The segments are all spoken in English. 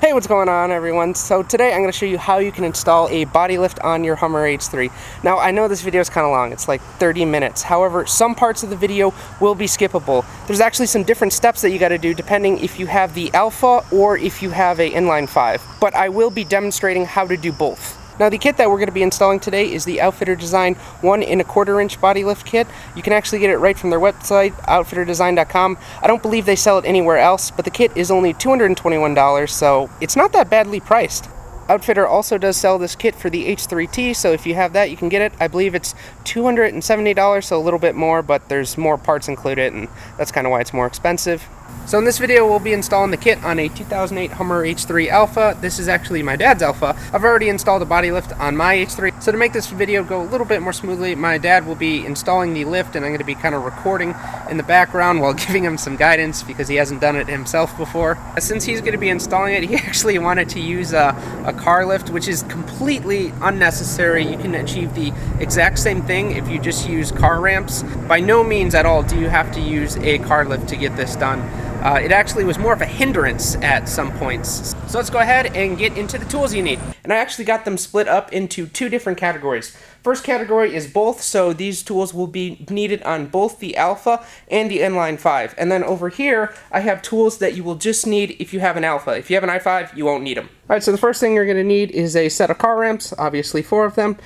Hey, what's going on, everyone? So today I'm going to show you how you can install a body lift on your Hummer H3. Now, I know this video is kind of long. It's like 30 minutes. However, some parts of the video will be skippable. There's actually some different steps that you got to do depending if you have the Alpha or if you have a inline 5. But I will be demonstrating how to do both. Now, the kit that we're going to be installing today is the Outfitter Design 1 1/4 inch body lift kit. You can actually get it right from their website, outfitterdesign.com. I don't believe they sell it anywhere else, but the kit is only $221, so it's not that badly priced. Outfitter also does sell this kit for the H3T, so if you have that, you can get it. I believe it's $270, so a little bit more, but there's more parts included, and that's kind of why it's more expensive. So in this video, we'll be installing the kit on a 2008 Hummer H3 Alpha. This is actually my dad's Alpha. I've already installed a body lift on my H3. So to make this video go a little bit more smoothly, my dad will be installing the lift, and I'm going to be kind of recording in the background while giving him some guidance because he hasn't done it himself before. Since he's going to be installing it, he actually wanted to use a car lift, which is completely unnecessary. You can achieve the exact same thing if you just use car ramps. By no means at all do you have to use a car lift to get this done. It actually was more of a hindrance at some points. So let's go ahead and get into the tools you need. And I actually got them split up into two different categories. First category is both, so these tools will be needed on both the Alpha and the inline 5. And then over here, I have tools that you will just need if you have an Alpha. If you have an i5, you won't need them. Alright, so the first thing you're going to need is a set of car ramps, obviously 4 of them,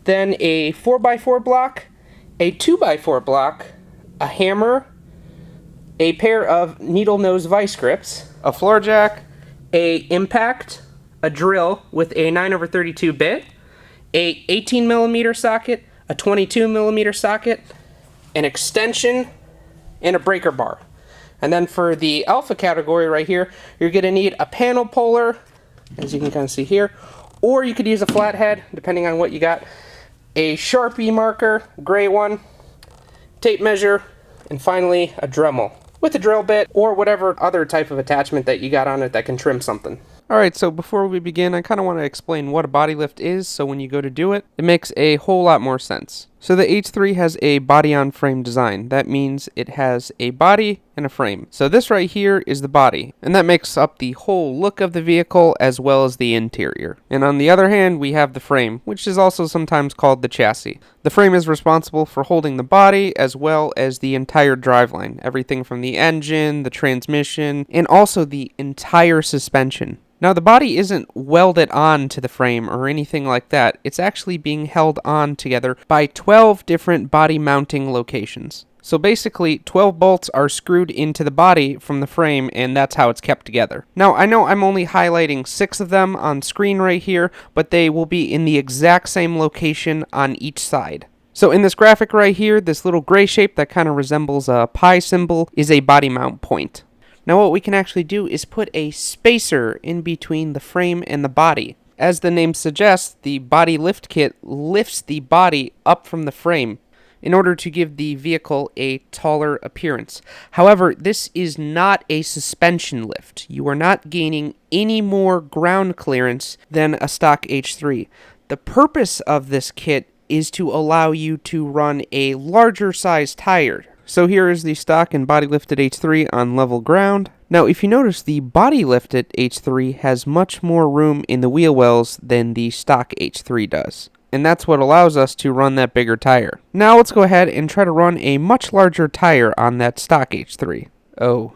then a 4x4 block, a 2x4 block, a hammer, a pair of needle nose vice grips, a floor jack, a impact, a drill with a 9/32 bit, a 18mm socket, a 22mm socket, an extension, and a breaker bar. And then for the Alpha category right here, you're going to need a panel puller, as you can kind of see here, or you could use a flathead, depending on what you got, a Sharpie marker, gray one, tape measure, and finally a Dremel with a drill bit or whatever other type of attachment that you got on it that can trim something. Alright, so before we begin, I kind of want to explain what a body lift is, so when you go to do it, it makes a whole lot more sense. So the H3 has a body-on-frame design. That means it has a body and a frame. So this right here is the body, and that makes up the whole look of the vehicle as well as the interior. And on the other hand, we have the frame, which is also sometimes called the chassis. The frame is responsible for holding the body as well as the entire driveline, everything from the engine, the transmission, and also the entire suspension. Now, the body isn't welded on to the frame or anything like that. It's actually being held on together by 12 different body mounting locations. So basically, 12 bolts are screwed into the body from the frame, and that's how it's kept together. Now, I know I'm only highlighting 6 of them on screen right here, but they will be in the exact same location on each side. So in this graphic right here, this little gray shape that kind of resembles a pi symbol is a body mount point. Now what we can actually do is put a spacer in between the frame and the body. As the name suggests, the body lift kit lifts the body up from the frame in order to give the vehicle a taller appearance. However, this is not a suspension lift. You are not gaining any more ground clearance than a stock H3. The purpose of this kit is to allow you to run a larger size tire. So here is the stock and body lifted H3 on level ground. Now if you notice, the body lifted H3 has much more room in the wheel wells than the stock H3 does. And that's what allows us to run that bigger tire. Now let's go ahead and try to run a much larger tire on that stock H3. Oh,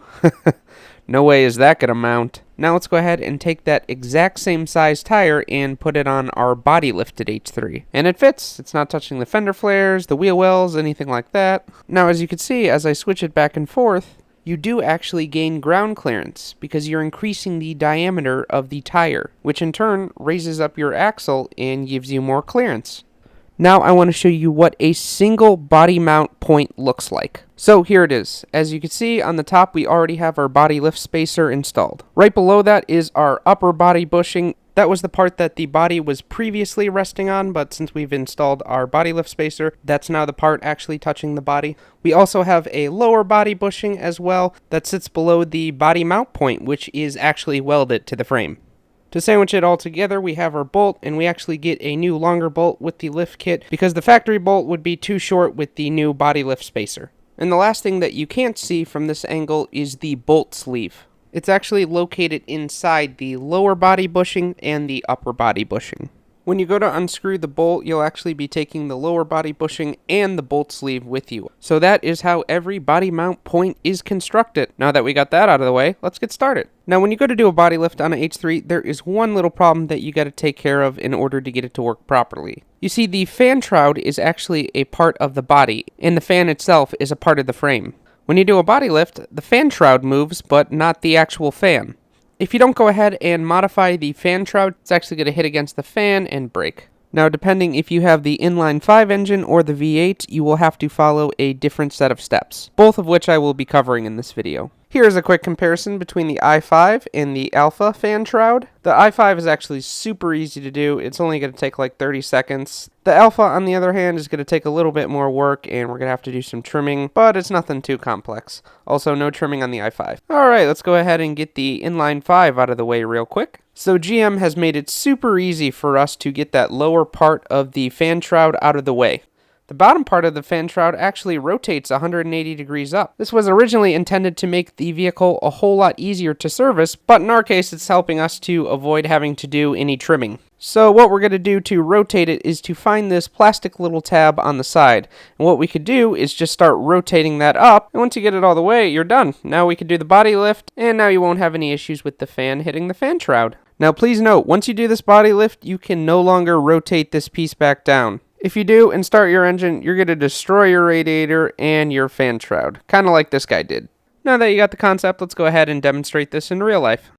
no way is that gonna mount. Now let's go ahead and take that exact same size tire and put it on our body lifted H3. And it fits. It's not touching the fender flares, the wheel wells, anything like that. Now as you can see, as I switch it back and forth, you do actually gain ground clearance because you're increasing the diameter of the tire, which in turn raises up your axle and gives you more clearance. Now I want to show you what a single body mount point looks like. So here it is. As you can see on the top, we already have our body lift spacer installed. Right below that is our upper body bushing. That was the part that the body was previously resting on, but since we've installed our body lift spacer, that's now the part actually touching the body. We also have a lower body bushing as well that sits below the body mount point, which is actually welded to the frame. To sandwich it all together, we have our bolt, and we actually get a new longer bolt with the lift kit because the factory bolt would be too short with the new body lift spacer. And the last thing that you can't see from this angle is the bolt sleeve. It's actually located inside the lower body bushing and the upper body bushing. When you go to unscrew the bolt, you'll actually be taking the lower body bushing and the bolt sleeve with you. So that is how every body mount point is constructed. Now that we got that out of the way, let's get started. Now when you go to do a body lift on an H3, there is one little problem that you got to take care of in order to get it to work properly. You see, the fan shroud is actually a part of the body, and the fan itself is a part of the frame. When you do a body lift, the fan shroud moves, but not the actual fan. If you don't go ahead and modify the fan shroud, it's actually going to hit against the fan and break. Now, depending if you have the inline 5 engine or the V8, you will have to follow a different set of steps, both of which I will be covering in this video. Here is a quick comparison between the i5 and the Alpha fan shroud. The i5 is actually super easy to do. It's only going to take like 30 seconds. The Alpha, on the other hand, is going to take a little bit more work, and we're going to have to do some trimming, but it's nothing too complex. Also, no trimming on the i5. Alright, let's go ahead and get the inline 5 out of the way real quick. So GM has made it super easy for us to get that lower part of the fan shroud out of the way. The bottom part of the fan shroud actually rotates 180 degrees up. This was originally intended to make the vehicle a whole lot easier to service, but in our case it's helping us to avoid having to do any trimming. So what we're going to do to rotate it is to find this plastic little tab on the side. And what we could do is just start rotating that up, and once you get it all the way, you're done. Now we can do the body lift, and now you won't have any issues with the fan hitting the fan shroud. Now please note, once you do this body lift, you can no longer rotate this piece back down. If you do and start your engine, you're going to destroy your radiator and your fan shroud, kind of like this guy did. Now that you got the concept, let's go ahead and demonstrate this in real life.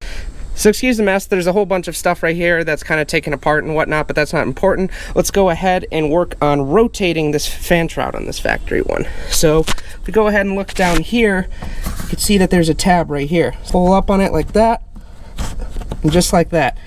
So excuse the mess, there's a whole bunch of stuff right here that's kind of taken apart and whatnot, but that's not important. Let's go ahead and work on rotating this fan shroud on this factory one. So if we go ahead and look down here, you can see that there's a tab right here. Pull up on it like that, and just like that.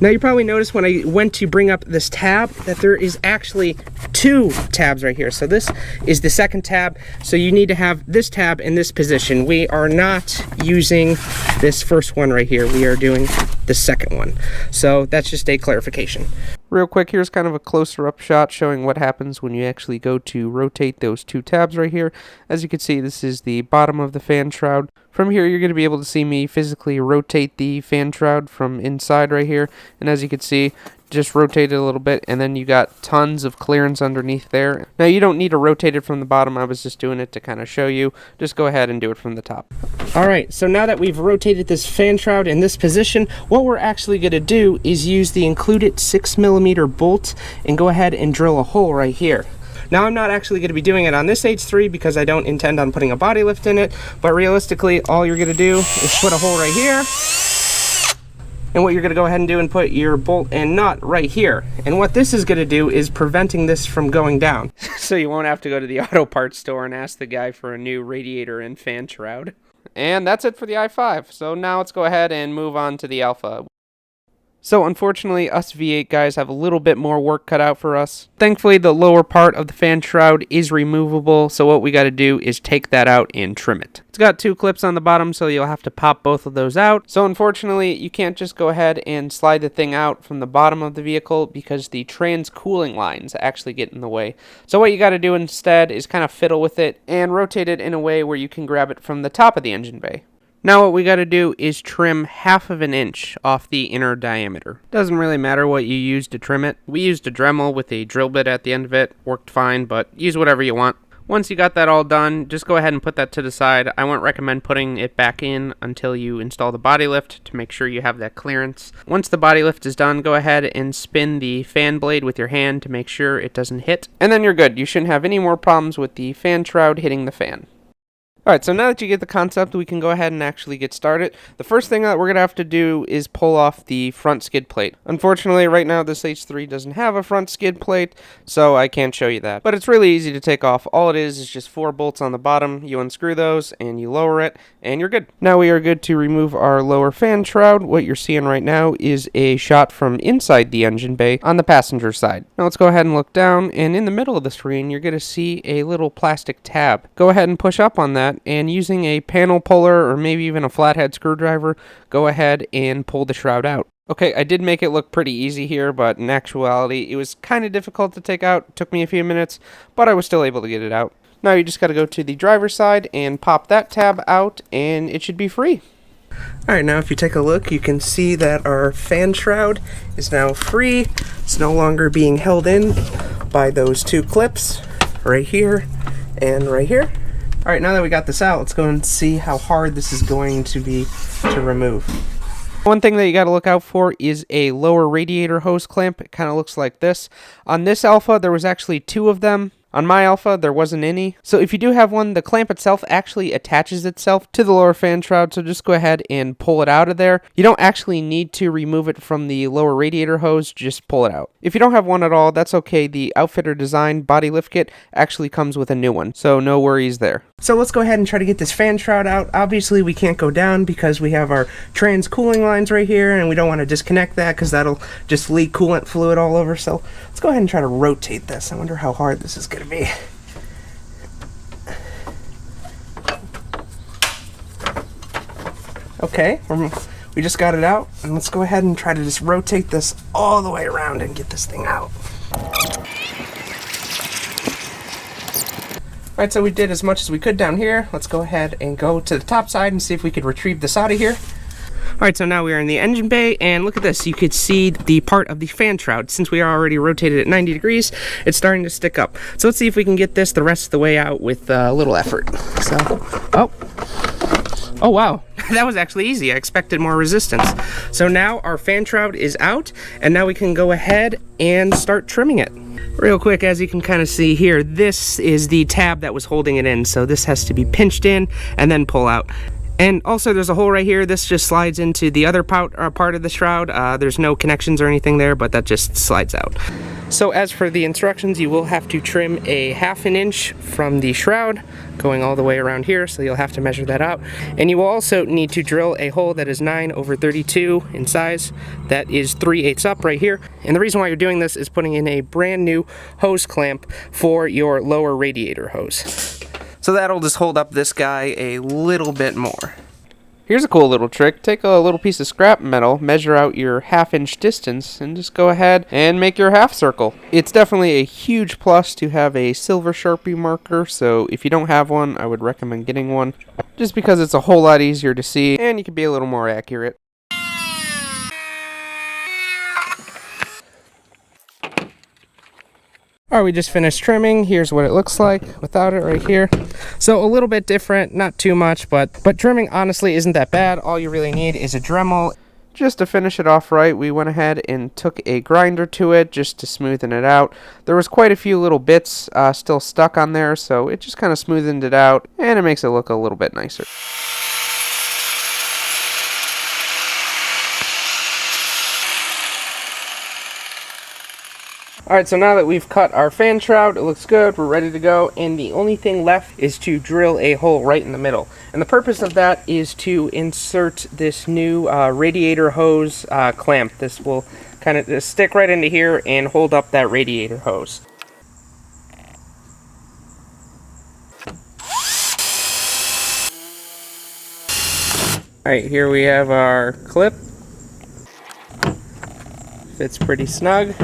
Now you probably noticed when I went to bring up this tab that there is actually two tabs right here. So this is the second tab. So you need to have this tab in this position. We are not using this first one right here. We are doing the second one. So that's just a clarification. Real quick, here's kind of a closer up shot showing what happens when you actually go to rotate those two tabs right here. As you can see, this is the bottom of the fan shroud. From here, you're going to be able to see me physically rotate the fan shroud from inside right here. And as you can see, just rotate it a little bit, and then you got tons of clearance underneath there. Now, you don't need to rotate it from the bottom. I was just doing it to kind of show you. Just go ahead and do it from the top. Alright, so now that we've rotated this fan shroud in this position, what we're actually going to do is use the included 6mm bolt and go ahead and drill a hole right here. Now, I'm not actually going to be doing it on this H3 because I don't intend on putting a body lift in it, but realistically, all you're going to do is put a hole right here. And what you're going to go ahead and do and put your bolt and nut right here. And what this is going to do is preventing this from going down. So you won't have to go to the auto parts store and ask the guy for a new radiator and fan shroud. And that's it for the i5. So now let's go ahead and move on to the Alpha. So unfortunately, us V8 guys have a little bit more work cut out for us. Thankfully, the lower part of the fan shroud is removable, so what we got to do is take that out and trim it. It's got two clips on the bottom, so you'll have to pop both of those out. So unfortunately, you can't just go ahead and slide the thing out from the bottom of the vehicle because the trans cooling lines actually get in the way. So what you got to do instead is kind of fiddle with it and rotate it in a way where you can grab it from the top of the engine bay. Now what we got to do is trim 1/2 inch off the inner diameter. Doesn't really matter what you use to trim it. We used a Dremel with a drill bit at the end of it. Worked fine, but use whatever you want. Once you got that all done, just go ahead and put that to the side. I wouldn't recommend putting it back in until you install the body lift to make sure you have that clearance. Once the body lift is done, go ahead and spin the fan blade with your hand to make sure it doesn't hit. And then you're good. You shouldn't have any more problems with the fan shroud hitting the fan. Alright, so now that you get the concept, we can go ahead and actually get started. The first thing that we're going to have to do is pull off the front skid plate. Unfortunately, right now this H3 doesn't have a front skid plate, so I can't show you that. But it's really easy to take off. All it is just 4 bolts on the bottom. You unscrew those, and you lower it, and you're good. Now we are good to remove our lower fan shroud. What you're seeing right now is a shot from inside the engine bay on the passenger side. Now let's go ahead and look down, and in the middle of the screen, you're going to see a little plastic tab. Go ahead and push up on that, and using a panel puller or maybe even a flathead screwdriver, go ahead and pull the shroud out. Okay, I did make it look pretty easy here, but in actuality, it was kind of difficult to take out. It took me a few minutes, but I was still able to get it out. Now you just got to go to the driver's side and pop that tab out, and it should be free. Alright, now if you take a look, you can see that our fan shroud is now free. It's no longer being held in by those two clips right here and right here. Alright, now that we got this out, let's go and see how hard this is going to be to remove. One thing that you got to look out for is a lower radiator hose clamp. It kind of looks like this. On this Alpha, there was actually 2 of them. On my Alpha, there wasn't any. So if you do have one, the clamp itself actually attaches itself to the lower fan shroud, so just go ahead and pull it out of there. You don't actually need to remove it from the lower radiator hose, just pull it out. If you don't have one at all, that's okay. The Outfitter Design body lift kit actually comes with a new one, so no worries there. So let's go ahead and try to get this fan shroud out. Obviously, we can't go down because we have our trans cooling lines right here, and we don't want to disconnect that because that'll just leak coolant fluid all over. So let's go ahead and try to rotate this. I wonder how hard this is going to be. Okay, we just got it out, and let's go ahead and try to just rotate this all the way around and get this thing out. Alright, so we did as much as we could down here. Let's go ahead and go to the top side and see if we could retrieve this out of here. Alright, so now we are in the engine bay, and look at this. You could see the part of the fan shroud. Since we are already rotated at 90 degrees, it's starting to stick up. So let's see if we can get this the rest of the way out with a little effort. So, oh wow, that was actually easy. I expected more resistance. So now our fan shroud is out, and now we can go ahead and start trimming it. Real quick, as you can kind of see here, this is the tab that was holding it in, so this has to be pinched in and then pull out. And also there's a hole right here. This just slides into the other part of the shroud. There's no connections or anything there, but that just slides out. So as for the instructions, you will have to trim a 1/2 inch from the shroud going all the way around here, so you'll have to measure that out. And you will also need to drill a hole that is 9/32 in size. That is 3/8 up right here. And the reason why you're doing this is putting in a brand new hose clamp for your lower radiator hose. So that'll just hold up this guy a little bit more. Here's a cool little trick. Take a little piece of scrap metal, measure out your 1/2 inch distance, and just go ahead and make your half circle. It's definitely a huge plus to have a silver Sharpie marker, so if you don't have one, I would recommend getting one, just because it's a whole lot easier to see, and you can be a little more accurate. Alright, we just finished trimming. Here's what it looks like without it right here. So a little bit different, not too much, but trimming honestly isn't that bad. All you really need is a Dremel. Just to finish it off right, we went ahead and took a grinder to it just to smoothen it out. There was quite a few little bits still stuck on there, so it just kind of smoothened it out, and it makes it look a little bit nicer. Alright, so now that we've cut our fan shroud, it looks good, we're ready to go, and the only thing left is to drill a hole right in the middle. And the purpose of that is to insert this new radiator hose clamp. This will kind of just stick right into here and hold up that radiator hose. Alright, here we have our clip. Fits pretty snug.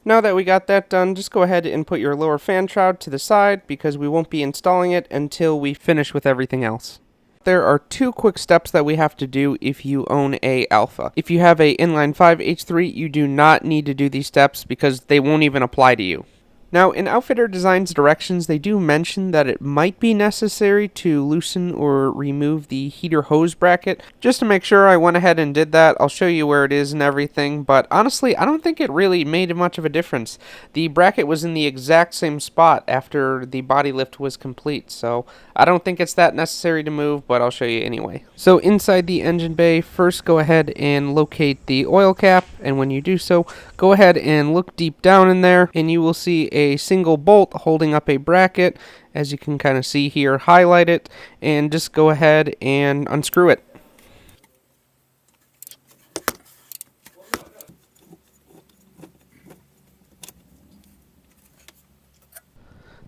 Now that we got that done, just go ahead and put your lower fan shroud to the side because we won't be installing it until we finish with everything else. There are 2 quick steps that we have to do if you own a Alpha. If you have a inline 5 H3, you do not need to do these steps because they won't even apply to you. Now, in Outfitter Design's directions, they do mention that it might be necessary to loosen or remove the heater hose bracket. Just to make sure, I went ahead and did that. I'll show you where it is and everything, but honestly, I don't think it really made much of a difference. The bracket was in the exact same spot after the body lift was complete, so I don't think it's that necessary to move, but I'll show you anyway. So inside the engine bay, first go ahead and locate the oil cap, and when you do so, go ahead and look deep down in there, and you will see a single bolt holding up a bracket. As you can kind of see here, highlight it, and just go ahead and unscrew it.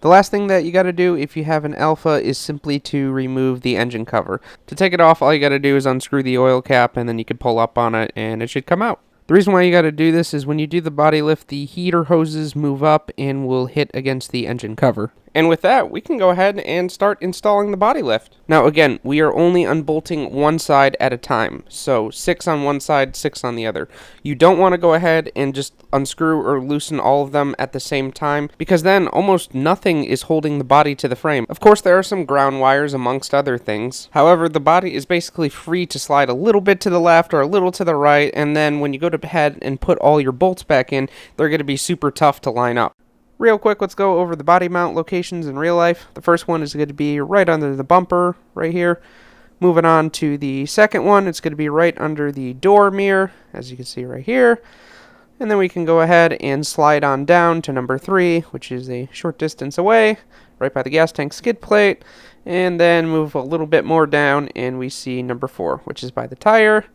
The last thing that you got to do if you have an Alpha is simply to remove the engine cover. To take it off, all you got to do is unscrew the oil cap, and then you can pull up on it and it should come out. The reason why you got to do this is when you do the body lift, the heater hoses move up and will hit against the engine cover. And with that, we can go ahead and start installing the body lift. Now again, we are only unbolting one side at a time. So 6 on one side, 6 on the other. You don't want to go ahead and just unscrew or loosen all of them at the same time, because then almost nothing is holding the body to the frame. Of course, there are some ground wires amongst other things. However, the body is basically free to slide a little bit to the left or a little to the right, and then when you go to bed and put all your bolts back in, they're going to be super tough to line up. Real quick, let's go over the body mount locations in real life. The first one is going to be right under the bumper, right here. Moving on to the second one, it's going to be right under the door mirror, as you can see right here. And then we can go ahead and slide on down to number 3, which is a short distance away, right by the gas tank skid plate. And then move a little bit more down, and we see number 4, which is by the tire.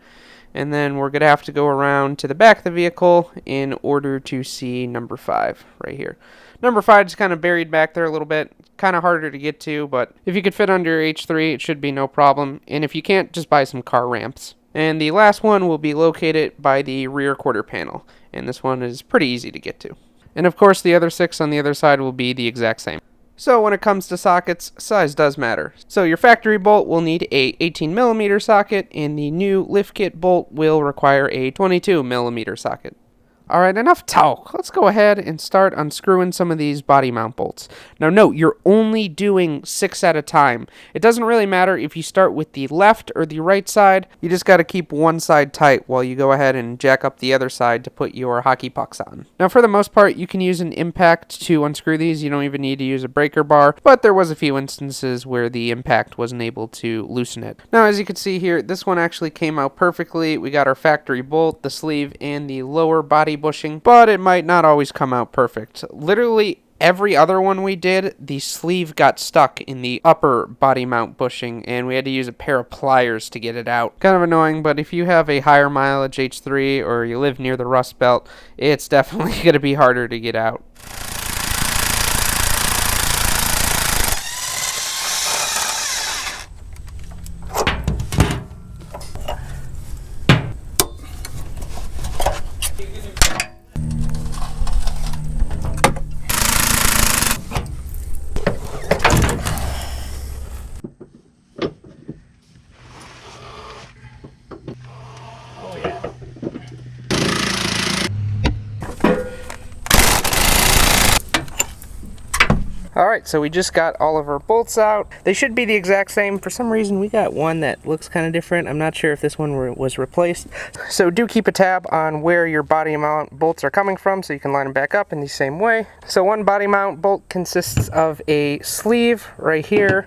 And then we're going to have to go around to the back of the vehicle in order to see number 5 right here. Number 5 is kind of buried back there a little bit. Kind of harder to get to, but if you could fit under H3, it should be no problem. And if you can't, just buy some car ramps. And the last one will be located by the rear quarter panel. And this one is pretty easy to get to. And of course, the other 6 on the other side will be the exact same. So when it comes to sockets, size does matter. So your factory bolt will need a 18mm socket, and the new lift kit bolt will require a 22mm socket. Alright, enough talk. Let's go ahead and start unscrewing some of these body mount bolts. Now note, you're only doing 6 at a time. It doesn't really matter if you start with the left or the right side. You just got to keep one side tight while you go ahead and jack up the other side to put your hockey pucks on. Now for the most part, you can use an impact to unscrew these. You don't even need to use a breaker bar, but there was a few instances where the impact wasn't able to loosen it. Now as you can see here, this one actually came out perfectly. We got our factory bolt, the sleeve, and the lower body bushing, but it might not always come out perfect. Literally every other one we did, the sleeve got stuck in the upper body mount bushing, and we had to use a pair of pliers to get it out. Kind of annoying, but if you have a higher mileage H3 or you live near the Rust Belt, it's definitely going to be harder to get out. Alright, so we just got all of our bolts out. They should be the exact same. For some reason, we got one that looks kind of different. I'm not sure if this one was replaced. So do keep a tab on where your body mount bolts are coming from so you can line them back up in the same way. So one body mount bolt consists of a sleeve right here,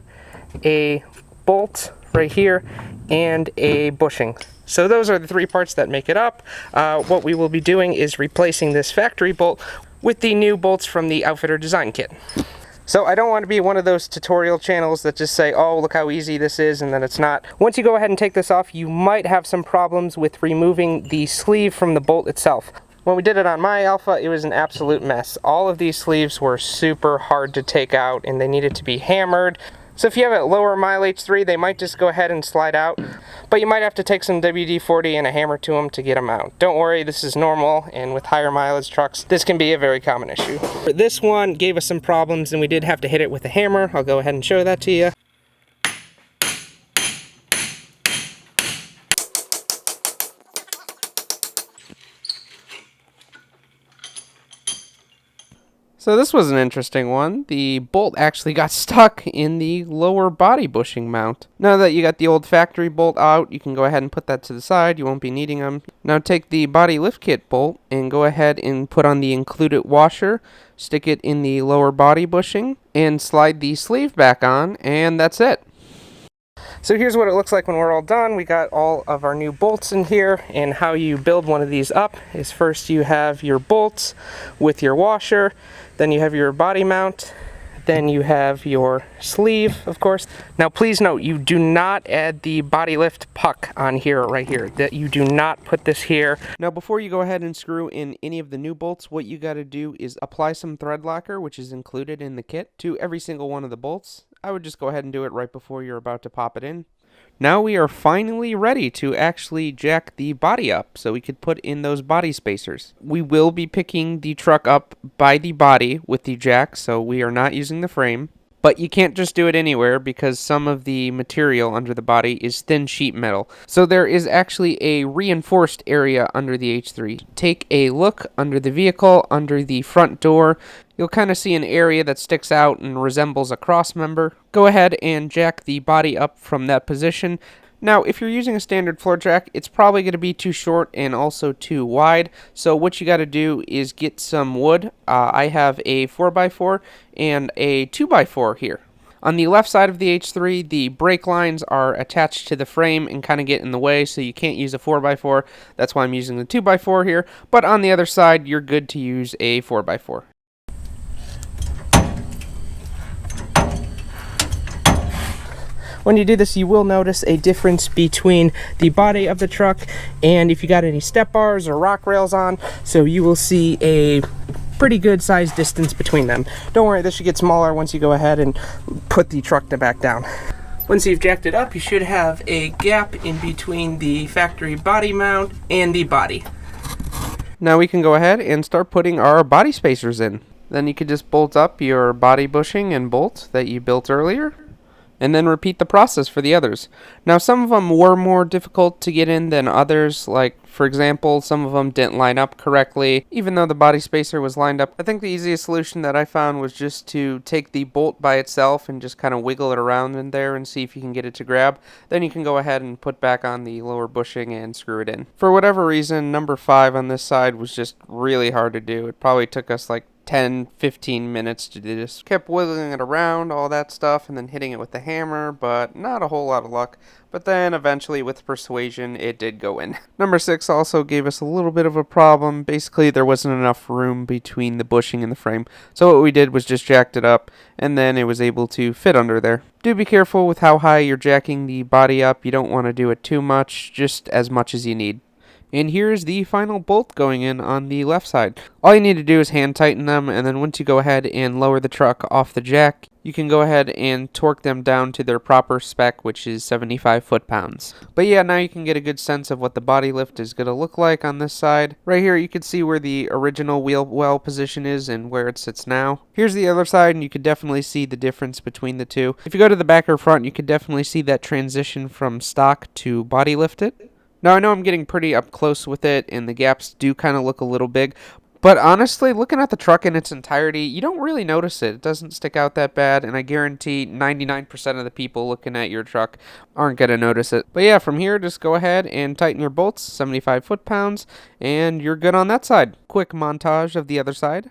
a bolt right here, and a bushing. So those are the 3 parts that make it up. What we will be doing is replacing this factory bolt with the new bolts from the Outfitter Design Kit. So I don't want to be one of those tutorial channels that just say, oh, look how easy this is, and then it's not. Once you go ahead and take this off, you might have some problems with removing the sleeve from the bolt itself. When we did it on my Alpha, it was an absolute mess. All of these sleeves were super hard to take out, and they needed to be hammered. So if you have a lower mile H3, they might just go ahead and slide out, but you might have to take some WD-40 and a hammer to them to get them out. Don't worry, this is normal, and with higher mileage trucks, this can be a very common issue. This one gave us some problems, and we did have to hit it with a hammer. I'll go ahead and show that to you. So this was an interesting one. The bolt actually got stuck in the lower body bushing mount. Now that you got the old factory bolt out, you can go ahead and put that to the side. You won't be needing them. Now take the body lift kit bolt and go ahead and put on the included washer, stick it in the lower body bushing, and slide the sleeve back on, and that's it. So here's what it looks like when we're all done. We got all of our new bolts in here, and how you build one of these up is first you have your bolts with your washer, then you have your body mount, then you have your sleeve, of course. Now please note, you do not add the body lift puck on here, right here. That you do not put this here. Now before you go ahead and screw in any of the new bolts, what you gotta do is apply some thread locker, which is included in the kit, to every single one of the bolts. I would just go ahead and do it right before you're about to pop it in. Now we are finally ready to actually jack the body up so we could put in those body spacers. We will be picking the truck up by the body with the jack, so we are not using the frame. But you can't just do it anywhere because some of the material under the body is thin sheet metal. So there is actually a reinforced area under the H3. Take a look under the vehicle, under the front door. You'll kind of see an area that sticks out and resembles a cross member. Go ahead and jack the body up from that position. Now, if you're using a standard floor jack, it's probably going to be too short and also too wide. So what you got to do is get some wood. I have a 4x4 and a 2x4 here. On the left side of the H3, the brake lines are attached to the frame and kind of get in the way, so you can't use a 4x4. That's why I'm using the 2x4 here. But on the other side, you're good to use a 4x4. When you do this, you will notice a difference between the body of the truck and if you got any step bars or rock rails on, so you will see a pretty good sized distance between them. Don't worry, this should get smaller once you go ahead and put the truck back down. Once you've jacked it up, you should have a gap in between the factory body mount and the body. Now we can go ahead and start putting our body spacers in. Then you could just bolt up your body bushing and bolt that you built earlier, and then repeat the process for the others. Now, some of them were more difficult to get in than others, like, for example, some of them didn't line up correctly, even though the body spacer was lined up. I think the easiest solution that I found was just to take the bolt by itself and just kind of wiggle it around in there and see if you can get it to grab. Then you can go ahead and put back on the lower bushing and screw it in. For whatever reason, number 5 on this side was just really hard to do. It probably took us like 10-15 minutes to do this. Kept wiggling it around, all that stuff, and then hitting it with the hammer, but not a whole lot of luck. But then eventually with persuasion it did go in. Number 6 also gave us a little bit of a problem. Basically there wasn't enough room between the bushing and the frame, so what we did was just jacked it up and then it was able to fit under there. Do be careful with how high you're jacking the body up. You don't want to do it too much, just as much as you need. And here's the final bolt going in on the left side. All you need to do is hand tighten them, and then once you go ahead and lower the truck off the jack, you can go ahead and torque them down to their proper spec, which is 75 foot-pounds. But yeah, now you can get a good sense of what the body lift is going to look like on this side. Right here, you can see where the original wheel well position is and where it sits now. Here's the other side, and you can definitely see the difference between the two. If you go to the back or front, you can definitely see that transition from stock to body lifted. Now, I know I'm getting pretty up close with it, and the gaps do kind of look a little big, but honestly, looking at the truck in its entirety, you don't really notice it. It doesn't stick out that bad, and I guarantee 99% of the people looking at your truck aren't going to notice it. But yeah, from here, just go ahead and tighten your bolts, 75 foot-pounds, and you're good on that side. Quick montage of the other side.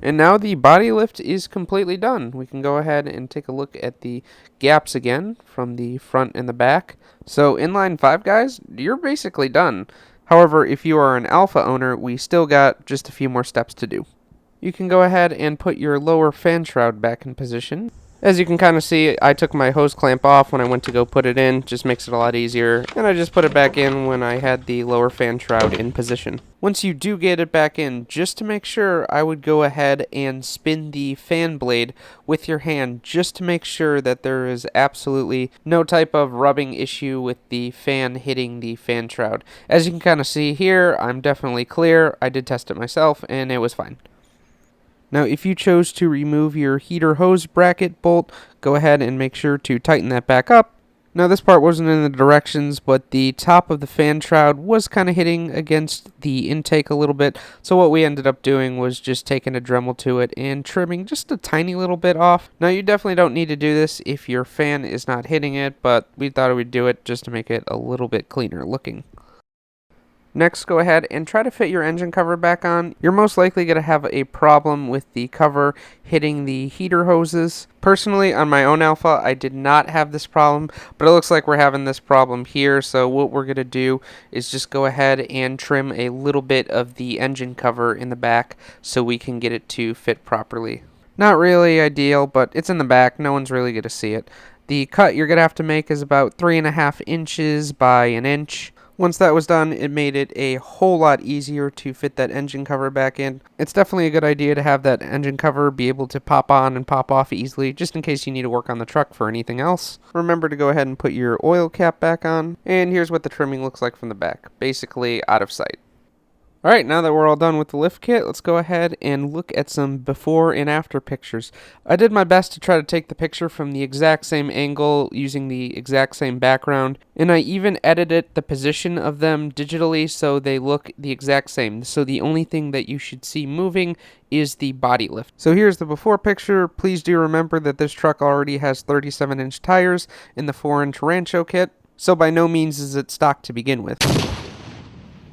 And now the body lift is completely done. We can go ahead and take a look at the gaps again from the front and the back. So inline 5 guys, you're basically done. However, if you are an alpha owner, we still got just a few more steps to do. You can go ahead and put your lower fan shroud back in position. As you can kind of see, I took my hose clamp off when I went to go put it in, just makes it a lot easier, and I just put it back in when I had the lower fan shroud in position. Once you do get it back in, just to make sure, I would go ahead and spin the fan blade with your hand, just to make sure that there is absolutely no type of rubbing issue with the fan hitting the fan shroud. As you can kind of see here, I'm definitely clear. I did test it myself, and it was fine. Now, if you chose to remove your heater hose bracket bolt, go ahead and make sure to tighten that back up. Now this part wasn't in the directions, but the top of the fan shroud was kind of hitting against the intake a little bit, so what we ended up doing was just taking a Dremel to it and trimming just a tiny little bit off. Now you definitely don't need to do this if your fan is not hitting it, but we thought we'd do it just to make it a little bit cleaner looking. Next, go ahead and try to fit your engine cover back on. You're most likely going to have a problem with the cover hitting the heater hoses. Personally, on my own Alpha, I did not have this problem, but it looks like we're having this problem here, so what we're going to do is just go ahead and trim a little bit of the engine cover in the back so we can get it to fit properly. Not really ideal, but it's in the back. No one's really going to see it. The cut you're going to have to make is about 3.5 inches by an inch. Once that was done, it made it a whole lot easier to fit that engine cover back in. It's definitely a good idea to have that engine cover be able to pop on and pop off easily, just in case you need to work on the truck for anything else. Remember to go ahead and put your oil cap back on, and here's what the trimming looks like from the back, basically out of sight. Alright, now that we're all done with the lift kit, let's go ahead and look at some before and after pictures. I did my best to try to take the picture from the exact same angle using the exact same background, and I even edited the position of them digitally so they look the exact same. So the only thing that you should see moving is the body lift. So here's the before picture. Please do remember that this truck already has 37-inch tires in the 4-inch Rancho kit, so by no means is it stock to begin with.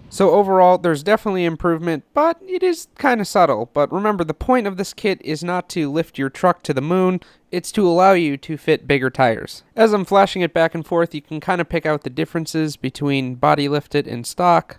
So overall, there's definitely improvement, but it is kind of subtle. But remember, the point of this kit is not to lift your truck to the moon, it's to allow you to fit bigger tires. As I'm flashing it back and forth, you can kind of pick out the differences between body lifted and stock.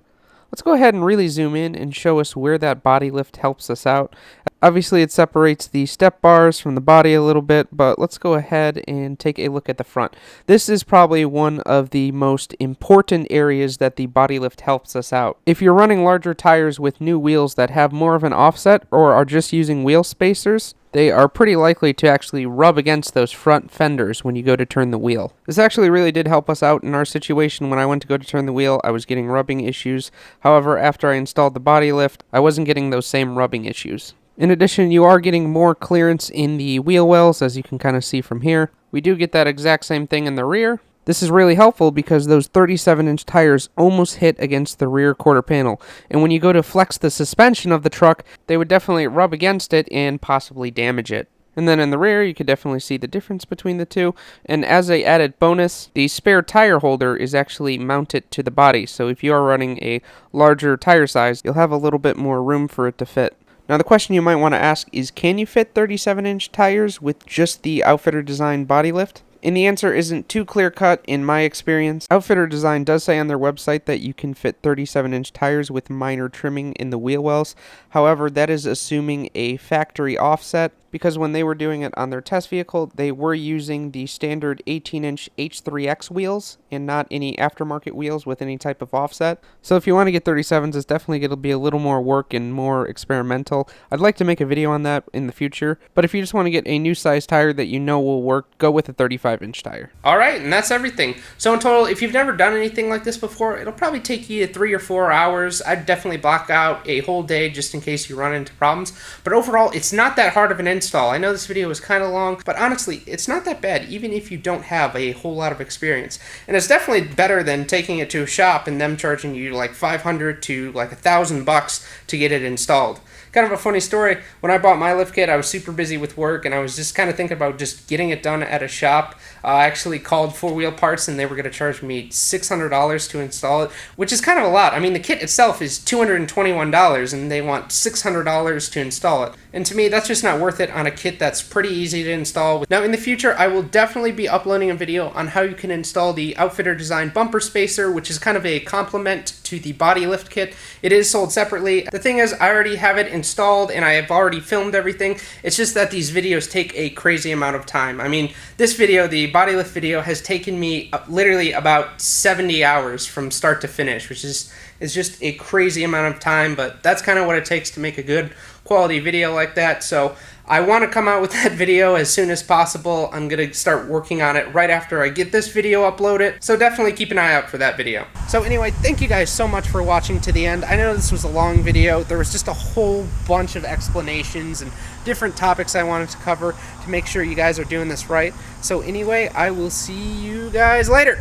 Let's go ahead and really zoom in and show us where that body lift helps us out. Obviously, it separates the step bars from the body a little bit, but let's go ahead and take a look at the front. This is probably one of the most important areas that the body lift helps us out. If you're running larger tires with new wheels that have more of an offset or are just using wheel spacers, they are pretty likely to actually rub against those front fenders when you go to turn the wheel. This actually really did help us out in our situation. When I went to go to turn the wheel, I was getting rubbing issues. However, after I installed the body lift, I wasn't getting those same rubbing issues. In addition, you are getting more clearance in the wheel wells, as you can kind of see from here. We do get that exact same thing in the rear. This is really helpful because those 37-inch tires almost hit against the rear quarter panel, and when you go to flex the suspension of the truck, they would definitely rub against it and possibly damage it. And then in the rear, you could definitely see the difference between the two. And as an added bonus, the spare tire holder is actually mounted to the body, so if you are running a larger tire size, you'll have a little bit more room for it to fit. Now the question you might want to ask is, can you fit 37-inch tires with just the Outfitter Design body lift? And the answer isn't too clear-cut in my experience. Outfitter Design does say on their website that you can fit 37-inch tires with minor trimming in the wheel wells. However, that is assuming a factory offset, because when they were doing it on their test vehicle, they were using the standard 18-inch H3X wheels and not any aftermarket wheels with any type of offset. So if you want to get 37s, it's definitely going to be a little more work and more experimental. I'd like to make a video on that in the future, but if you just want to get a new size tire that you know will work, go with a 35-inch tire. Alright, and that's everything. So in total, if you've never done anything like this before, it'll probably take you 3 or 4 hours. I'd definitely block out a whole day just in case you run into problems. But overall, it's not that hard of an install. I know this video was kind of long, but honestly, it's not that bad even if you don't have a whole lot of experience. And it's definitely better than taking it to a shop and them charging you like $500 to like $1,000 to get it installed. Kind of a funny story, when I bought my lift kit, I was super busy with work and I was just kind of thinking about just getting it done at a shop. I actually called 4-Wheel Parts and they were going to charge me $600 to install it, which is kind of a lot. I mean, the kit itself is $221 and they want $600 to install it. And to me, that's just not worth it on a kit that's pretty easy to install. Now, in the future, I will definitely be uploading a video on how you can install the Outfitter Design bumper spacer, which is kind of a complement to the body lift kit. It is sold separately. The thing is, I already have it installed and I have already filmed everything. It's just that these videos take a crazy amount of time. I mean, this video, the body lift video, has taken me literally about 70 hours from start to finish, which is is just a crazy amount of time, but that's kind of what it takes to make a good quality video like that. So I want to come out with that video as soon as possible. I'm going to start working on it right after I get this video uploaded, so definitely keep an eye out for that video. So anyway, thank you guys so much for watching to the end. I know this was a long video. There was just a whole bunch of explanations and different topics I wanted to cover to make sure you guys are doing this right. So anyway, I will see you guys later.